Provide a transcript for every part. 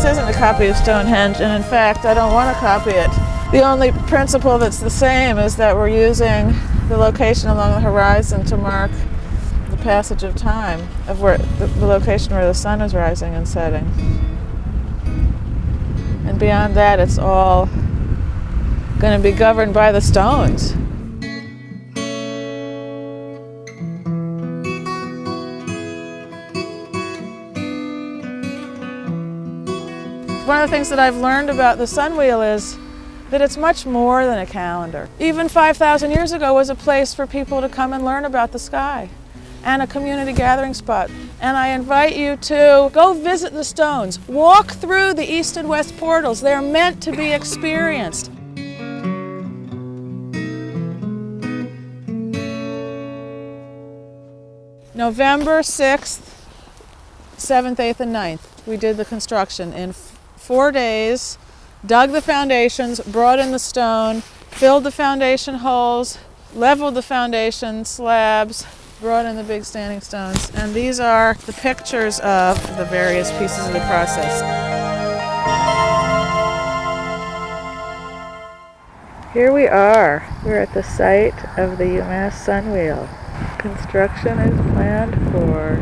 isn't a copy of Stonehenge, and in fact, I don't want to copy it. The only principle that's the same is that we're using the location along the horizon to mark the passage of time, of where the location where the sun is rising and setting. And beyond that, it's all going to be governed by the stones. One of the things that I've learned about the Sunwheel is that it's much more than a calendar. Even 5,000 years ago was a place for people to come and learn about the sky and a community gathering spot. And I invite you to go visit the stones. Walk through the east and west portals. They're meant to be experienced. November 6th, 7th, 8th, and 9th, we did the construction in 4 days, dug the foundations, brought in the stone, filled the foundation holes, leveled the foundation slabs, brought in the big standing stones. And these are the pictures of the various pieces of the process. Here we are. We're at the site of the UMass Sunwheel. Construction is planned for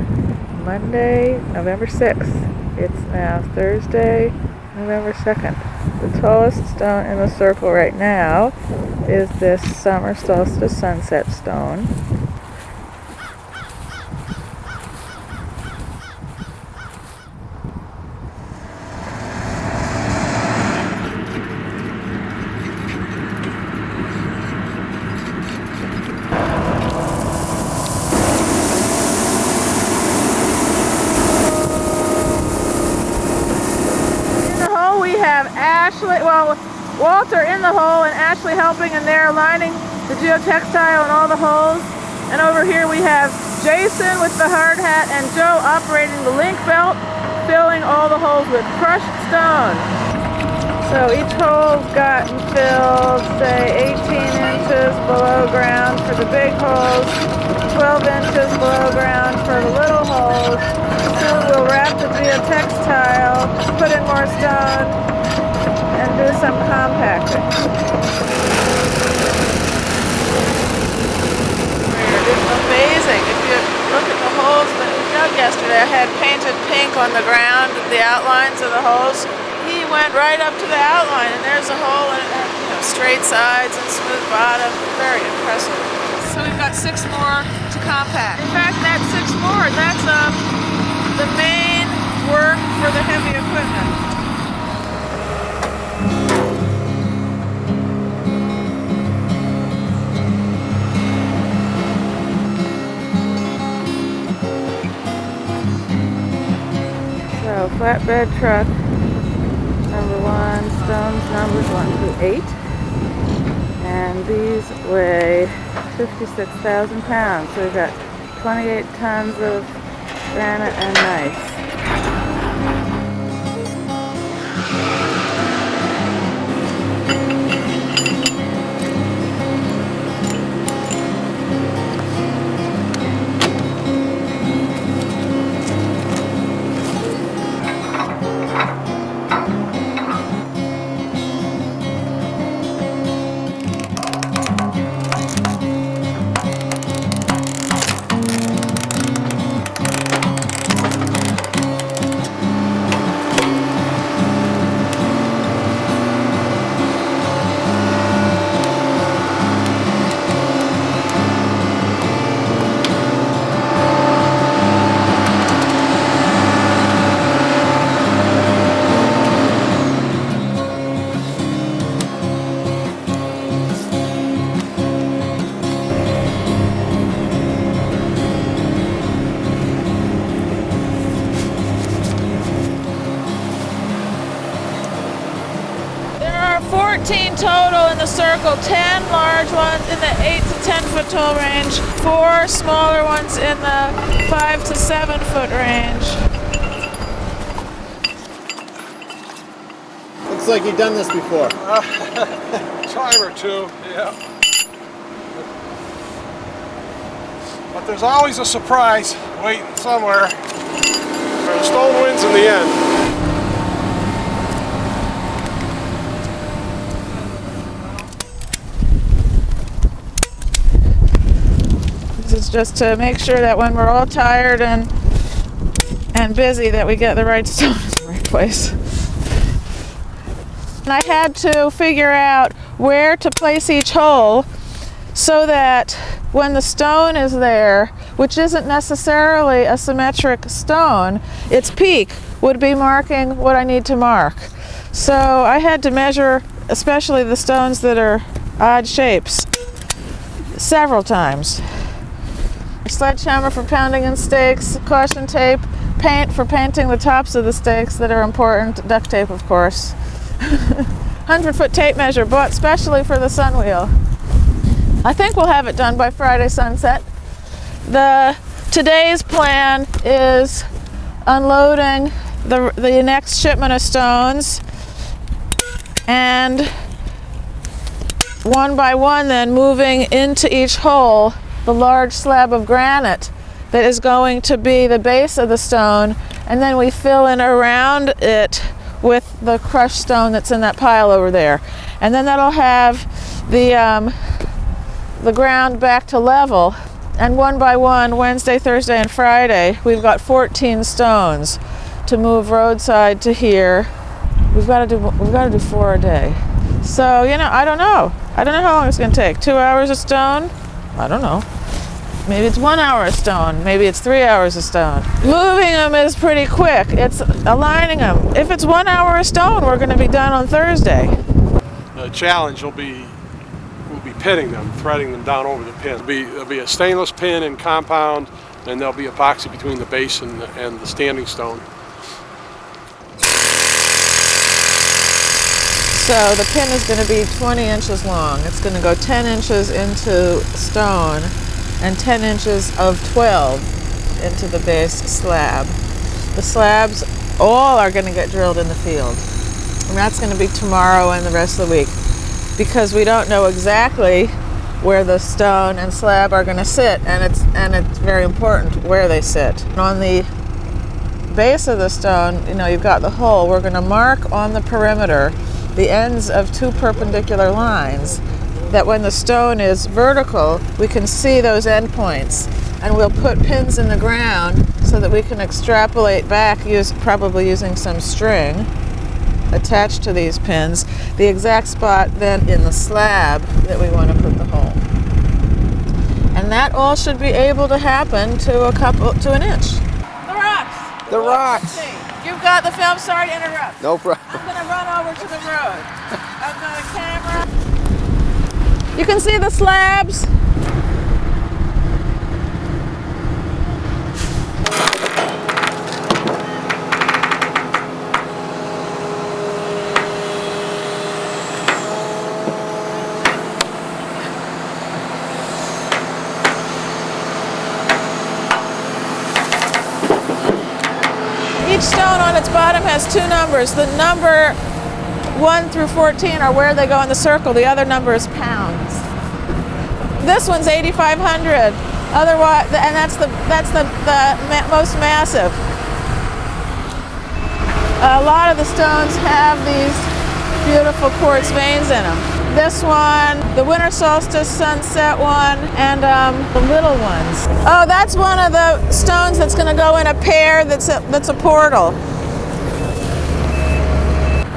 Monday, November 6th. It's now Thursday, November 2nd. The tallest stone in the circle right now is this summer solstice sunset stone. Walter in the hole and Ashley helping, and they're aligning the geotextile in all the holes. And over here we have Jason with the hard hat and Joe operating the link belt, filling all the holes with crushed stone. So each hole's gotten filled, say 18 inches below ground for the big holes, 12 inches below ground for the little holes. Soon we'll wrap the geotextile, put in more stone, and do some compacting. It's amazing. If you look at the holes that we dug yesterday, I had painted pink on the ground, the outlines of the holes. He went right up to the outline, and there's a hole, and it had, straight sides and smooth bottom. Very impressive. So we've got 6 more to compact. In fact, that 6 more, that's the main work for the heavy equipment. So flatbed truck number 1, stones numbers 1 through 8, and these weigh 56,000 pounds. So we've got 28 tons of granite and gneiss. There are 14 total in the circle, 10 large ones in the 8 to 10 foot tall range, 4 smaller ones in the 5 to 7 foot range. Looks like you've done this before. Time or two, yeah. But there's always a surprise waiting somewhere. The stone wins in the end. stones, just to make sure that when we're all tired and busy that we get the right stone in the right place. And I had to figure out where to place each hole so that when the stone is there, which isn't necessarily a symmetric stone, its peak would be marking what I need to mark. So I had to measure, especially the stones that are odd shapes, several times. Sledgehammer for pounding in stakes, caution tape, paint for painting the tops of the stakes that are important, duct tape of course. 100-foot tape measure bought specially for the Sunwheel. I think we'll have it done by Friday sunset. Today's plan is unloading the next shipment of stones, and one by one then moving into each hole the large slab of granite that is going to be the base of the stone, and then we fill in around it with the crushed stone that's in that pile over there. And then that'll have the ground back to level. And one by one, Wednesday, Thursday, and Friday, we've got 14 stones to move roadside to here. We've got to do 4 a day. So, you know, I don't know how long it's going to take. 2 hours a stone? I don't know. Maybe it's 1 hour a stone. Maybe it's 3 hours a stone. Moving them is pretty quick. It's aligning them. If it's 1 hour a stone, we're going to be done on Thursday. The challenge will be pitting them, threading them down over the pin. There'll be a stainless pin and compound, and there'll be epoxy between the base and the standing stone. So the pin is going to be 20 inches long. It's going to go 10 inches into stone and 10 inches of 12 into the base slab. The slabs all are going to get drilled in the field. And that's going to be tomorrow and the rest of the week, because we don't know exactly where the stone and slab are going to sit, and it's very important where they sit. On the base of the stone, you know, you've got the hole. We're going to mark on the perimeter the ends of 2 perpendicular lines, that when the stone is vertical, we can see those endpoints, and we'll put pins in the ground so that we can extrapolate back, probably using some string attached to these pins, the exact spot then in the slab that we want to put the hole. And that all should be able to happen to an inch. The rocks! The rocks! You've got the film, sorry to interrupt. No problem. I'm going to run over to the road. I've got a camera. You can see the slabs. Each stone on its bottom has 2 numbers. The number 1 through 14 are where they go in the circle. The other number is pounds. This one's 8,500. Otherwise, and that's the most massive. A lot of the stones have these beautiful quartz veins in them. This one, the winter solstice sunset one, and the little ones. Oh, that's one of the stones that's going to go in a pair that's a portal.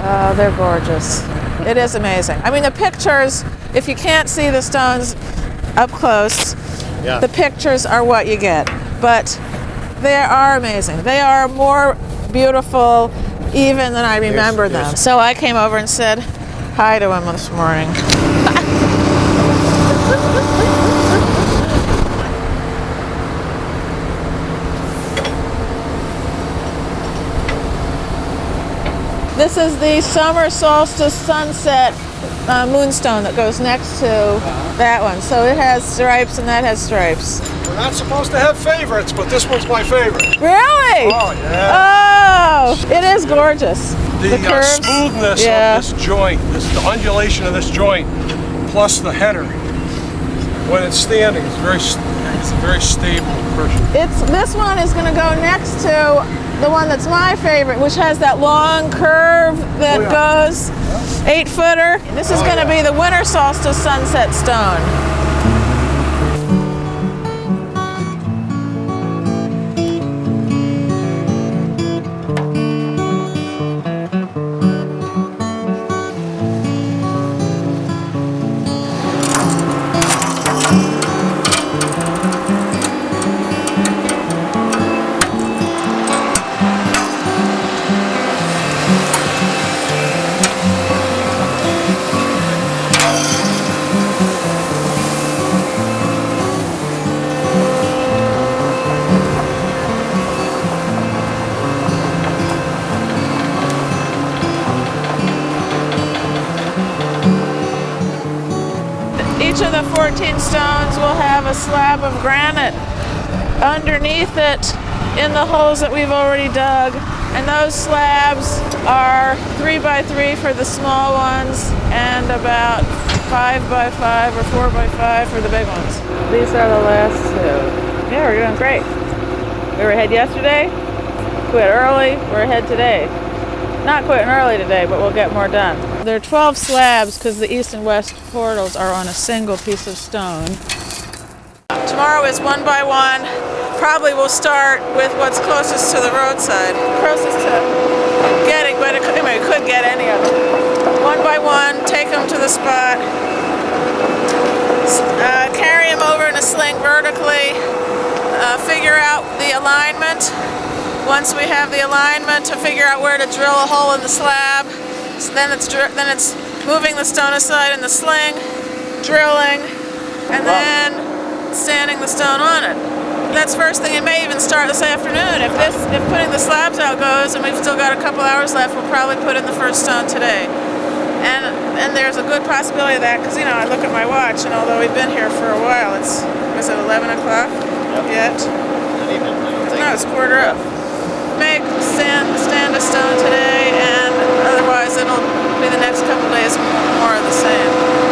Oh, they're gorgeous. It is amazing. I mean, the pictures, if you can't see the stones up close, the pictures are what you get. But they are amazing. They are more beautiful even than I remember them. So I came over and said hi to him this morning. This is the summer solstice sunset moonstone that goes next to that one. So it has stripes and that has stripes. We're not supposed to have favorites, but this one's my favorite. Really? Oh, yeah. Oh, it is gorgeous. The curves, smoothness of this joint, the undulation of this joint, plus the header, when it's standing, it's a very stable impression. This one is going to go next to the one that's my favorite, which has that long curve that goes 8-footer. This is going to be the winter solstice sunset stone. 17 stones will have a slab of granite underneath it in the holes that we've already dug. And those slabs are 3 by 3 for the small ones and about 5 by 5 or 4 by 5 for the big ones. These are the last two. Yeah, we're doing great. We were ahead yesterday, quit early, we're ahead today. Not quitting early today, but we'll get more done. There are 12 slabs because the east and west portals are on a single piece of stone. Tomorrow is 1 by 1. Probably we'll start with what's closest to the roadside. Closest to getting, but it could get any of them. 1 by 1, take them to the spot. Carry them over in a sling vertically. Figure out the alignment. Once we have the alignment, to figure out where to drill a hole in the slab. So then it's moving the stone aside in the sling, drilling, and then standing the stone on it. That's first thing. It may even start this afternoon. If putting the slabs out goes, and we've still got a couple hours left, we'll probably put in the first stone today. And there's a good possibility of that, because I look at my watch, and although we've been here for a while, is it 11 o'clock yet? Not even, I don't think. No, it's quarter up. May stand a stone today, and otherwise it'll be the next couple days more of the same.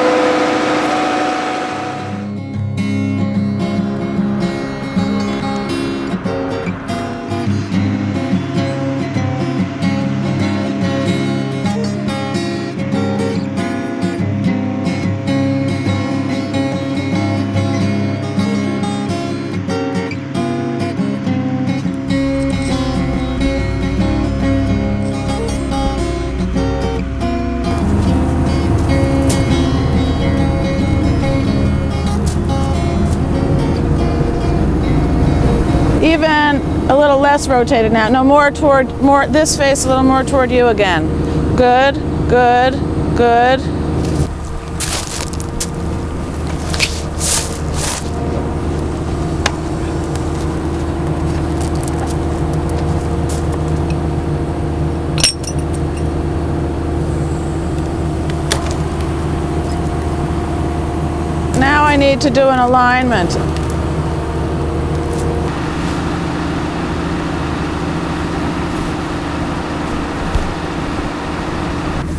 Even a little less rotated now. No, more this face, a little more toward you again. Good, good, good. Now I need to do an alignment.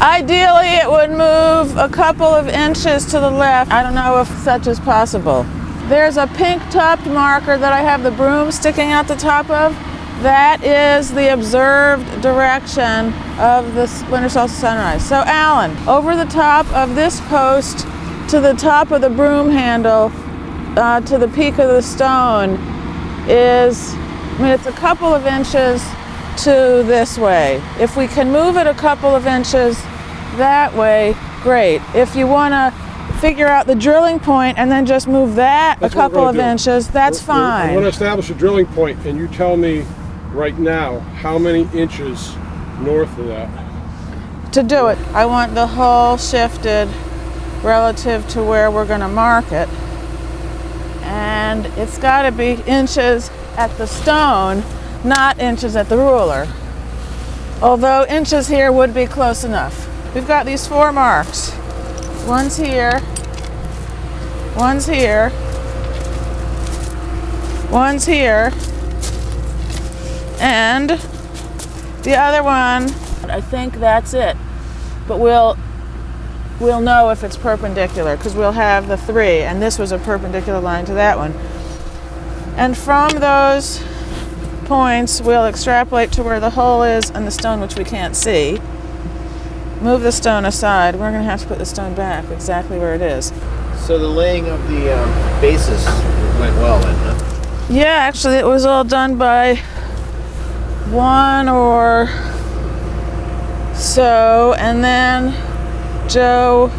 Ideally, it would move a couple of inches to the left. I don't know if such is possible. There's a pink-topped marker that I have the broom sticking out the top of. That is the observed direction of the winter solstice sunrise. So, Alan, over the top of this post to the top of the broom handle to the peak of the stone is, it's a couple of inches to this way. If we can move it a couple of inches that way, great. If you want to figure out the drilling point and then just move that a couple of inches, that's fine. I'm going to establish a drilling point, and you tell me right now how many inches north of that. To do it, I want the hole shifted relative to where we're going to mark it. And it's got to be inches at the stone, not inches at the ruler. Although inches here would be close enough. We've got these 4 marks. One's here, one's here, one's here, and the other one, I think that's it. But we'll know if it's perpendicular, because we'll have the 3, and this was a perpendicular line to that one. And from those points, we'll extrapolate to where the hole is and the stone, which we can't see. Move the stone aside. We're going to have to put the stone back exactly where it is. So the laying of the bases went well then, huh? Yeah, actually it was all done by 1 or so, and then Joe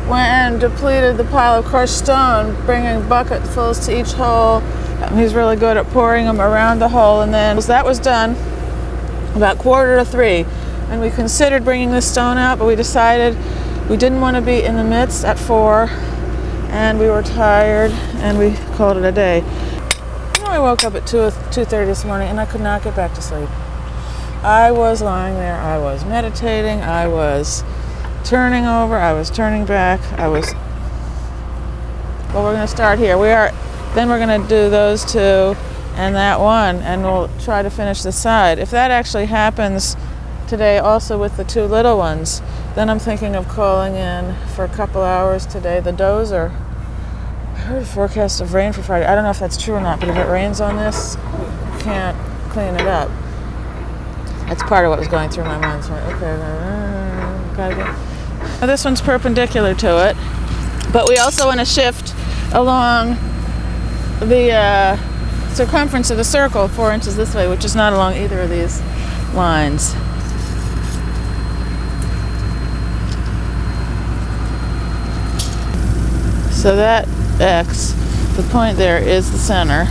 went and depleted the pile of crushed stone, bringing bucketfuls to each hole. He's really good at pouring them around the hole, and then that was done about 2:45. And we considered bringing this stone out, but we decided we didn't want to be in the midst at 4, and we were tired, and we called it a day. I woke up at 2:30 this morning, and I could not get back to sleep. I was lying there, I was meditating, I was turning over, I was turning back, I was Well, we're going to start here. Then we're going to do those two and that one, and we'll try to finish the side. If that actually happens today also with the two little ones, then I'm thinking of calling in for a couple hours today the dozer. I heard a forecast of rain for Friday. I don't know if that's true or not, but if it rains on this, I can't clean it up. That's part of what was going through my mind. So, okay, gotta go. Now, this one's perpendicular to it, but we also want to shift along the circumference of the circle 4 inches this way, which is not along either of these lines. So that X, the point there, is the center.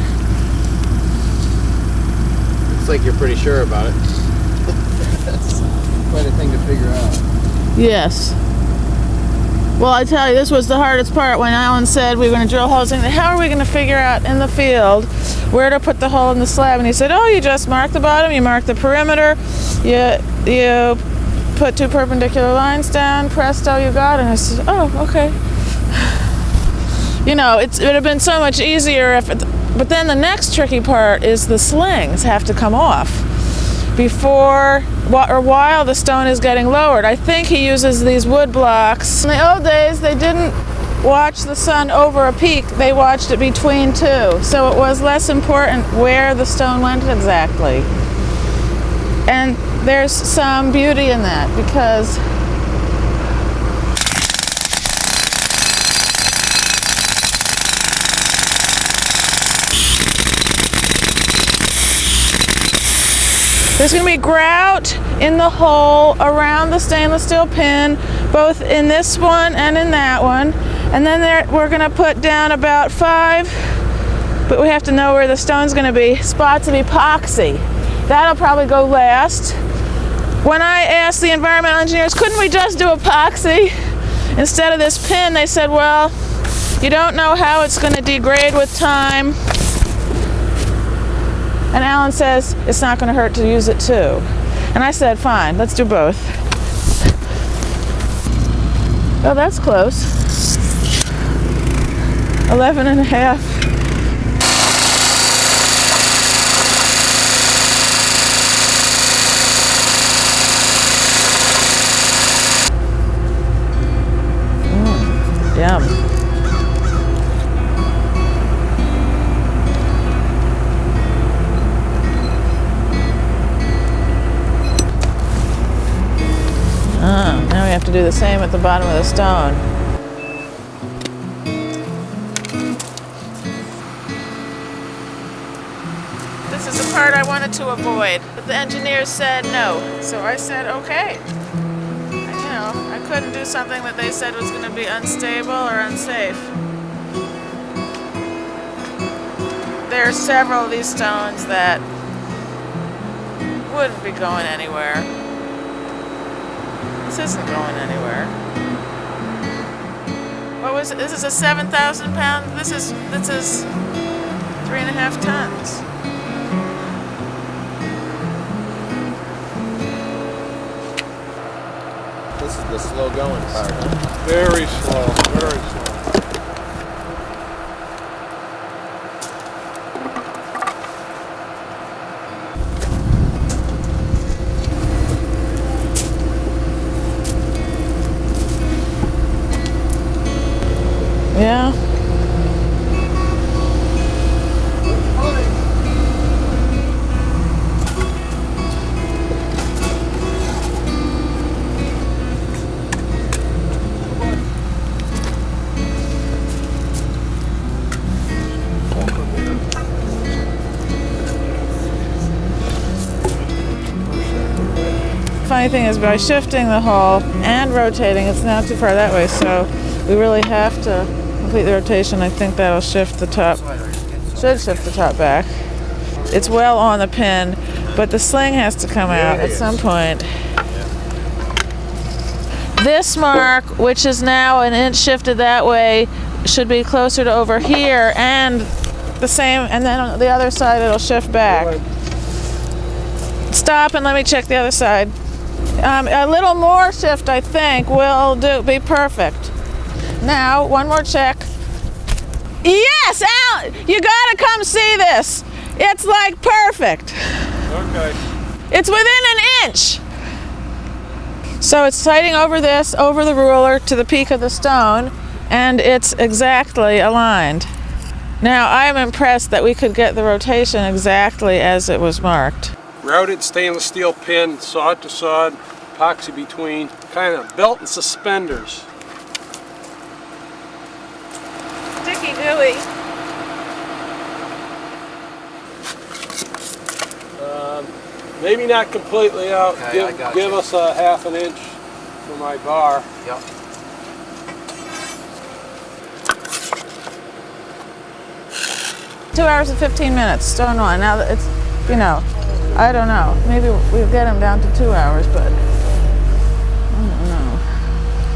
Looks like you're pretty sure about it. That's quite a thing to figure out. Yes. Well, I tell you, this was the hardest part when Alan said we were going to drill holes. And how are we going to figure out in the field where to put the hole in the slab? And he said, oh, you just mark the bottom, you mark the perimeter, you put 2 perpendicular lines down, presto, you got it. And I said, oh, okay. You know, it would have been so much easier if but then the next tricky part is the slings have to come off before or while the stone is getting lowered. I think he uses these wood blocks. In the old days, they didn't watch the sun over a peak, they watched it between two. So it was less important where the stone went exactly. And there's some beauty in that because there's going to be grout in the hole around the stainless steel pin, both in this one and in that one. And then we're going to put down about 5, but we have to know where the stone's going to be, spots of epoxy. That'll probably go last. When I asked the environmental engineers, couldn't we just do epoxy instead of this pin, they said, well, you don't know how it's going to degrade with time. And Alan says, it's not going to hurt to use it too. And I said, fine, let's do both. Oh, that's close. 11 and a half. Yum. Now we have to do the same at the bottom of the stone. This is the part I wanted to avoid, but the engineers said no. So I said, okay. You know, I couldn't do something that they said was going to be unstable or unsafe. There are several of these stones that wouldn't be going anywhere. This isn't going anywhere. What was it? This is a 7,000 pound. This is 3.5 tons. This is the slow going part, huh? Very slow, very slow. Yeah. Funny thing is, by shifting the hull and rotating, it's not too far that way, so we really have to complete the rotation. I think that'll shift the top, should shift the top back. It's well on the pin, but the sling has to come out at some point. This mark, which is now an inch shifted that way, should be closer to over here, and the same, and then on the other side it'll shift back. Stop and let me check the other side. A little more shift, I think, will be perfect. Now, one more check. Yes, Al, you gotta come see this. It's like perfect. Okay. It's within an inch. So it's sighting over this, over the ruler to the peak of the stone, and it's exactly aligned. Now, I'm impressed that we could get the rotation exactly as it was marked. Routed stainless steel pin, sod to sod, epoxy between, kind of belt and suspenders. Sticky gooey. Maybe not completely out. Okay, I got give you. us a ½ an inch for my bar. Yep. Two hours and 15 minutes, stone on. Now that it's, you know, I don't know. Maybe we'll get them down to 2 hours, but I don't know.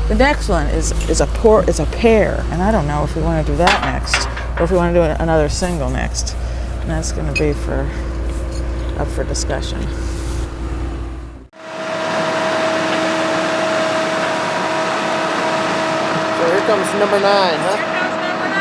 The next one is a pair, and I don't know if we want to do that next, or if we want to do another single next. And that's going to be up for discussion. So here comes number 9, huh? Here goes number 9.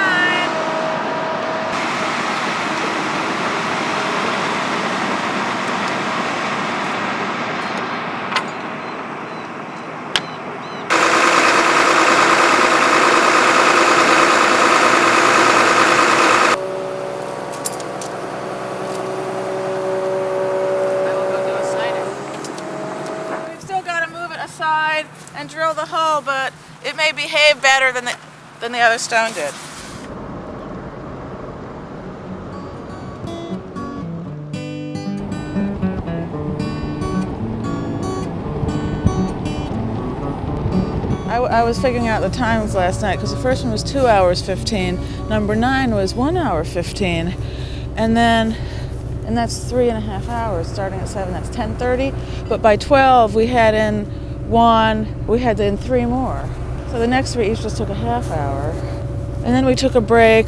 We've still got to move it aside and drill the hole, but it may behave better than the other stone did. I was figuring out the times last night because the first one was 2 hours 15, number 9 was 1 hour 15, and that's 3.5 hours starting at 7, that's 10:30, but by 12 we had in 3 more. So the next 3 each just took a ½ hour. And then we took a break.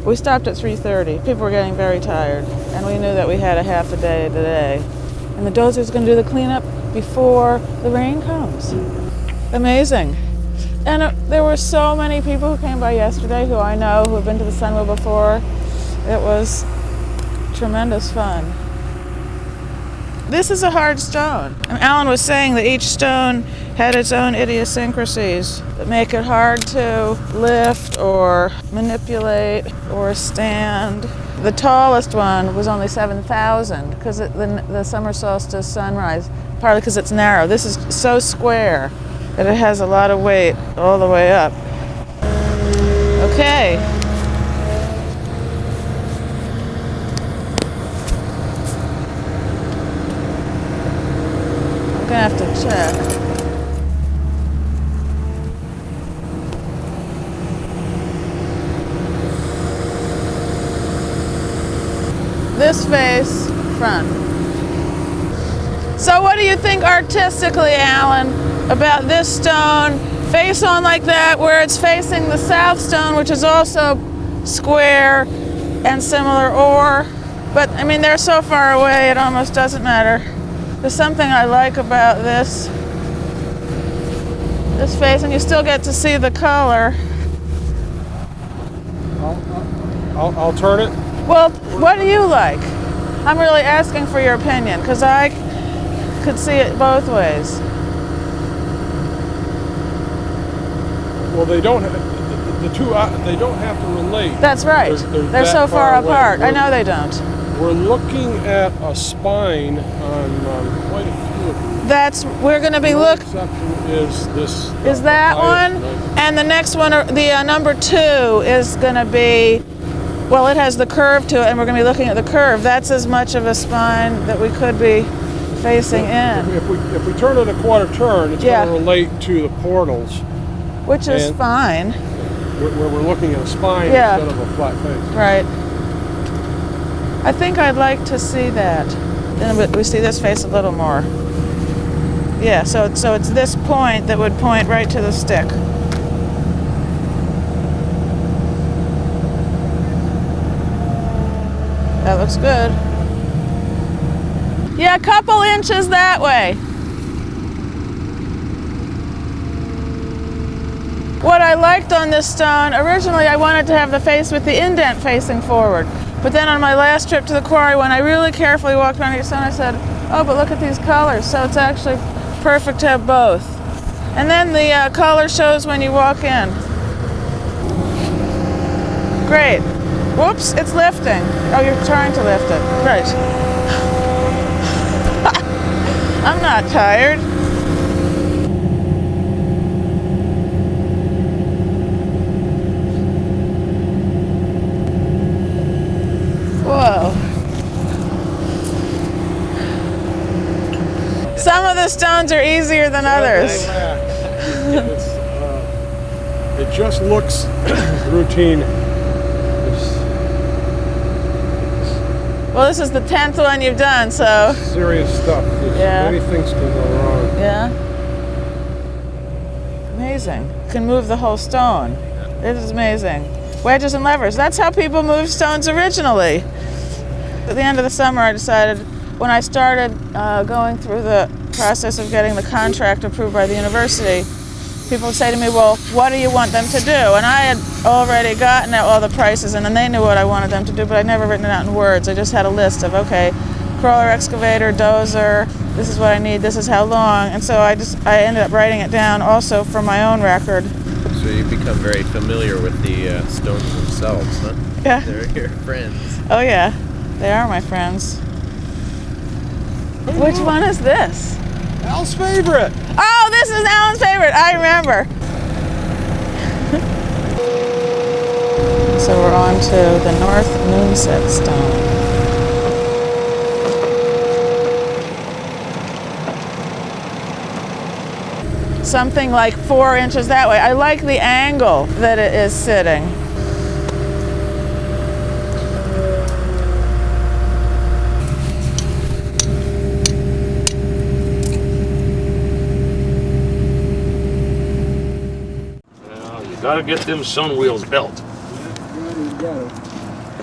We stopped at 3:30. People were getting very tired, and we knew that we had a half a day today. And the dozer's going to do the cleanup before the rain comes. Amazing. And there were so many people who came by yesterday who I know who have been to the Sunwheel before. It was tremendous fun. This is a hard stone. And Alan was saying that each stone had its own idiosyncrasies that make it hard to lift or manipulate or stand. The tallest one was only 7,000 because the summer solstice sunrise, partly because it's narrow. This is so square that it has a lot of weight all the way up. Okay. I'm gonna have to check. This face front. So what do you think artistically, Alan, about this stone face on like that where it's facing the south stone, which is also square and similar, but I mean they're so far away it almost doesn't matter. There's something I like about this face, and you still get to see the color. I'll turn it. Well, what do you like? I'm really asking for your opinion because I could see it both ways. Well, they don't. The two they don't have to relate. That's right. They're so far apart. I know they don't. We're looking at a spine on quite a few of them. We're going to be The exception is this. Is that one? And the next one, the number 2, is going to be. Well, it has the curve to it, and we're going to be looking at the curve. That's as much of a spine that we could be facing in. If we turn it a quarter turn, it's going to relate to the portals. Which is fine. Where we're looking at a spine instead of a flat face. Right. I think I'd like to see that. Then we see this face a little more. Yeah, so it's this point that would point right to the stick. That looks good. Yeah, a couple inches that way. What I liked on this stone, originally I wanted to have the face with the indent facing forward. But then on my last trip to the quarry, when I really carefully walked around each stone, I said, oh, but look at these colors. So it's actually perfect to have both. And then the color shows when you walk in. Great. Whoops, it's lifting. Oh, you're trying to lift it. Right. I'm not tired. Whoa. Some of the stones are easier than others. It just looks routine. Well, this is the 10th one you've done, so. Serious stuff. Many things can go wrong. Yeah. Amazing. Can move the whole stone. It is amazing. Wedges and levers. That's how people moved stones originally. At the end of the summer, I decided, when I started going through the process of getting the contract approved by the university, people would say to me, well, what do you want them to do? And I had already gotten out all the prices, and then they knew what I wanted them to do, but I'd never written it out in words. I just had a list of, okay, crawler, excavator, dozer, this is what I need, this is how long. And so I ended up writing it down also for my own record. So you become very familiar with the stones themselves, huh? Yeah. They're your friends. Oh yeah, they are my friends. Which one is this? Al's favorite. Oh, this is Alan's favorite. I remember. So we're on to the North Moonset stone. Something like 4 inches that way. I like the angle that it is sitting. Gotta get them Sunwheels built.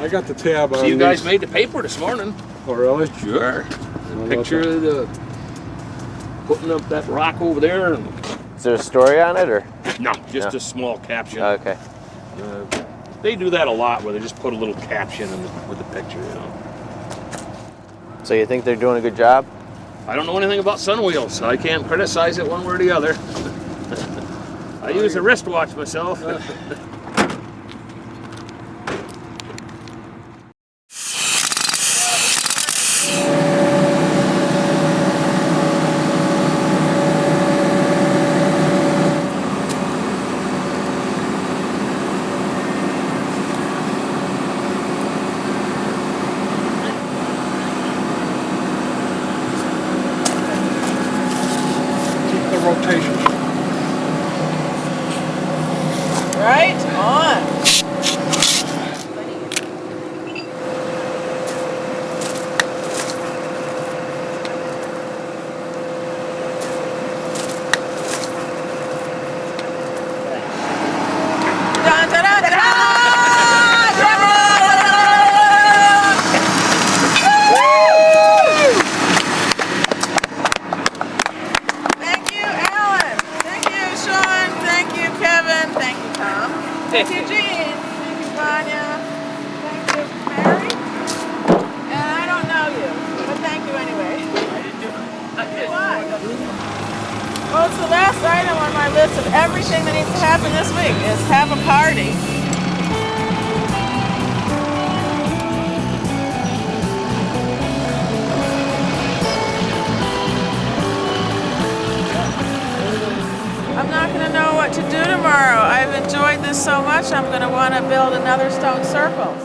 I got the tab on. So you guys made the paper this morning. Oh, really? Sure. Picture of the putting up that rock over there. And, Is there a story on it, or? no, just a small caption. Okay. They do that a lot, where they just put a little caption with the picture. You know. So you think they're doing a good job? I don't know anything about Sunwheels, so I can't criticize it one way or the other. I use a wristwatch myself. Keep the rotation. Right on. Dun, dun, dun, dun, Thank you, Alan. Thank you, Sean. Thank you, Kevin. Thank you, Tom. Thank you, Jean. Thank you, Vanya. Thank you, Mary. And I don't know you, but thank you anyway. Why? Well, it's the last item on my list of everything that needs to happen this week is have a party. I'm not going to know what to do tomorrow. I've enjoyed this so much, I'm going to want to build another stone circle.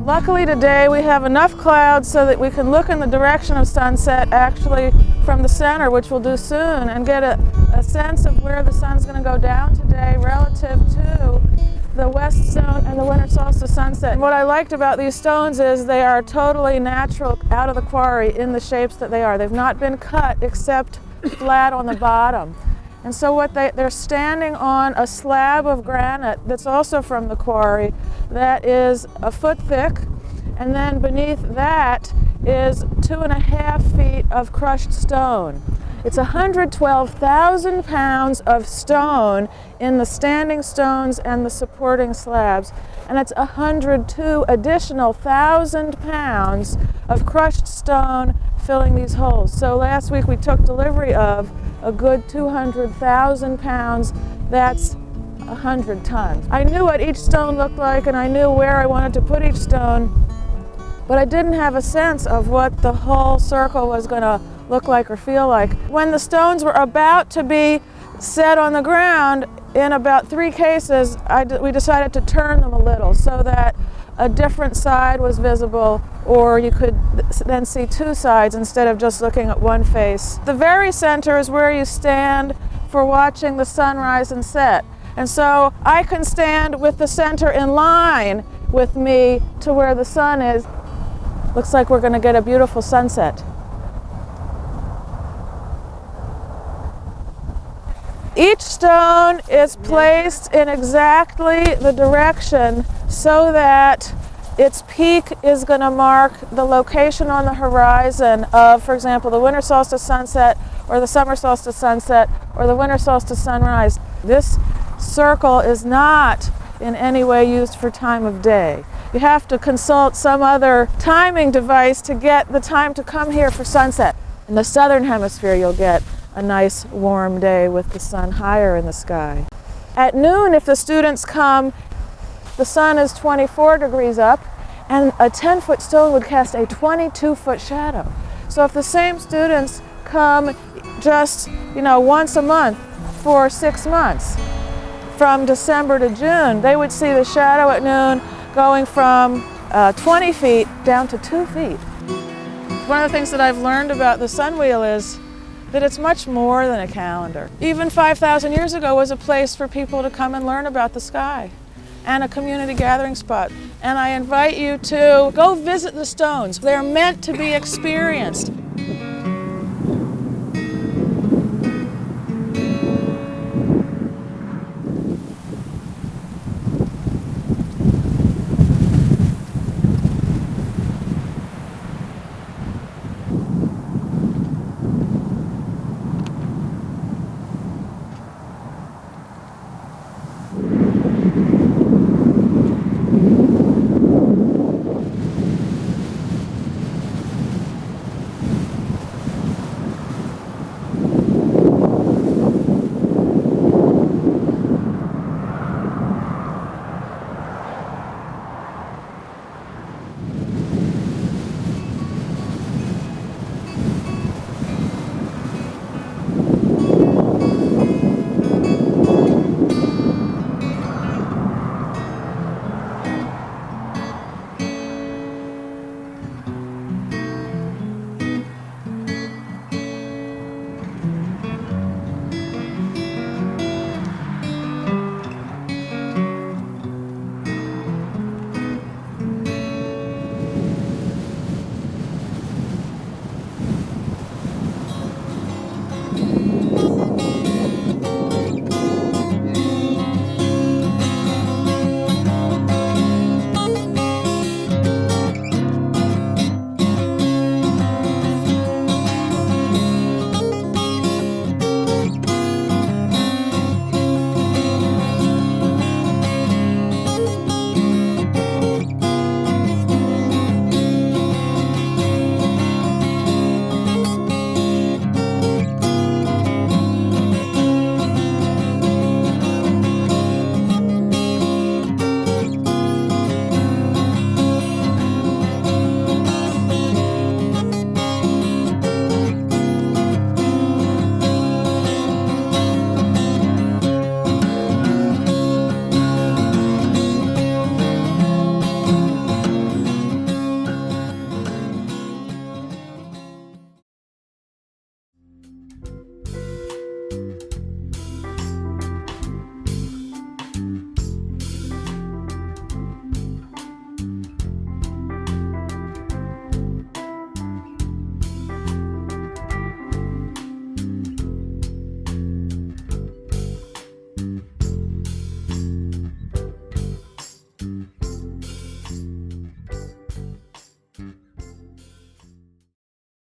Luckily today we have enough clouds so that we can look in the direction of sunset actually from the center, which we'll do soon, and get a sense of where the sun's going to go down today relative to the west stone and the winter solstice sunset. And what I liked about these stones is they are totally natural out of the quarry in the shapes that they are. They've not been cut except flat on the bottom. And so what they're standing on a slab of granite that's also from the quarry that is a foot thick, and then beneath that is 2.5 feet of crushed stone. It's 112,000 pounds of stone in the standing stones and the supporting slabs, and it's 102 additional 1,000 pounds of crushed stone filling these holes. So last week we took delivery of a good 200,000 pounds. That's 100 tons. I knew what each stone looked like, and I knew where I wanted to put each stone, but I didn't have a sense of what the whole circle was going to look like or feel like. When the stones were about to be set on the ground, in about 3 cases, we decided to turn them a little so that a different side was visible, or you could then see 2 sides instead of just looking at one face. The very center is where you stand for watching the sunrise and set. And so I can stand with the center in line with me to where the sun is. Looks like we're going to get a beautiful sunset. Each stone is placed in exactly the direction so that its peak is going to mark the location on the horizon of, for example, the winter solstice sunset, or the summer solstice sunset, or the winter solstice sunrise. This circle is not in any way used for time of day. You have to consult some other timing device to get the time to come here for sunset. In the southern hemisphere, you'll get a nice warm day with the sun higher in the sky. At noon, if the students come, the sun is 24 degrees up, and a 10-foot stone would cast a 22-foot shadow. So if the same students come just, once a month for 6 months, from December to June, they would see the shadow at noon going from 20 feet down to 2 feet. One of the things that I've learned about the Sunwheel is that it's much more than a calendar. Even 5,000 years ago was a place for people to come and learn about the sky, and a community gathering spot. And I invite you to go visit the stones. They're meant to be experienced.